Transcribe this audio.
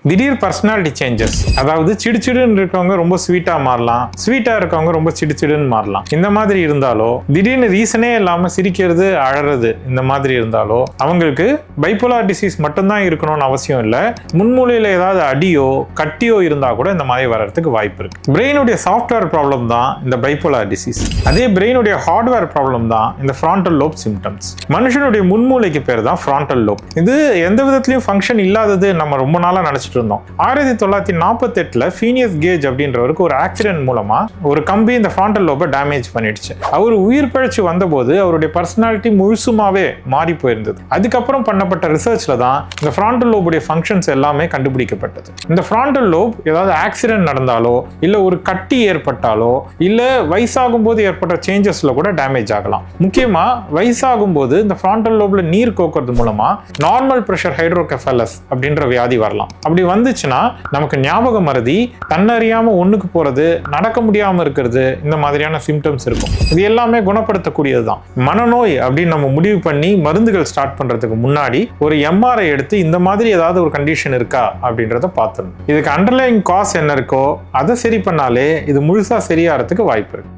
திடீர் personality changes, அதாவது சிடுச்சிடுன்னு இருக்கவங்க ரொம்ப ஸ்வீட்டா மாறலாம், ஸ்வீட்டா இருக்கவங்க ரொம்ப சிடுச்சிடுன்னு மாறலாம். இந்த மாதிரி இருந்தாலோ, திடீர்னு ரீசனே இல்லாம சிரிக்கிறது அழறது இந்த மாதிரி இருந்தாலோ அவங்களுக்கு பைப்போலார் டிசீஸ் மட்டும்தான் இருக்கணும்னு அவசியம் இல்லை. முன்மூலையில ஏதாவது அடியோ கட்டியோ இருந்தா கூட இந்த மாதிரி வர்றதுக்கு வாய்ப்பு இருக்கு. பிரெயினுடைய சாஃப்ட்வேர் ப்ராப்ளம் தான் இந்த பைப்போலார் டிசீஸ். அதே பிரெயினுடைய ஹார்ட்வேர் ப்ராப்ளம் தான் இந்த ஃப்ரான்டல் லோப் சிம்டம்ஸ். மனுஷனுடைய முன்மூளைக்கு பேர் தான் ஃப்ரான்டல் லோப். இது எந்த விதத்திலையும் ஃபங்க்ஷன் இல்லாதது நம்ம ரொம்ப நாளா நினைச்சிட்டு இருந்தோம். 1948 ஃபீனியஸ் கேஜ் அப்படின்றவருக்கு ஒரு ஆக்சிடென்ட் மூலமா ஒரு கம்பி இந்த ஃப்ரான்டல் லோபை டேமேஜ் பண்ணிடுச்சு. அவர் உயிர் பிழைச்சு வந்தபோது அவருடைய பர்சனாலிட்டி முழுசுமாவே மாறி போயிருந்தது. அதுக்கப்புறம் பண்ணப்பட்ட ரிசர்ச்ல தான் இந்த ஃப்ரான்டல் லோபுடைய ஃபங்க்ஷன்ஸ் எல்லாமே கண்டுபிடிக்கப்பட்டது. இந்த ஃப்ரான்டல் லோப் ஏதாவது ஆக்சிடென்ட் நடந்தாலோ இல்ல ஒரு கட்டி ஏற்பட்டாலோ இல்ல வயசாகும் போது ஏற்பட்ட சேஞ்சஸ்ல கூட டேமேஜ் ஆகலாம். முக்கியமா வயசாகும் போது இந்த ஃப்ரான்டல் லோப்ல நீர் கோக்கிறது மூலமா நார்மல் பிரஷர் ஹைட்ரோகெஃபலஸ் அப்படின்ற வியாதி வரலாம். அப்படி வந்துச்சுன்னா நமக்கு ஞாபக மறதி, தன்னறியாம ஒண்ணுக்கு போறது, நடக்க முடியாம இருக்கிறது, இந்த மாதிரியான சிம்டம்ஸ் இருக்கும். இது எல்லாமே குணப்படுத்தக்கூடியதுதான். மனநோய் அப்படின்னு நம்ம முடிவு பண்ணி மருந்துகள் ஸ்டார்ட் பண்றதுக்கு முன்னாடி ஒரு எம்ஆர்ஐ எடுத்து இந்த மாதிரி ஏதாவது ஒரு கண்டிஷன் இருக்கா அப்படின்றத பார்த்துடணும். இதுக்கு அண்டர்லைங் காஸ் என்ன இருக்கோ அதை சரி பண்ணாலே இது முழுசா சரியாகிறதுக்கு வாய்ப்பு இருக்கு.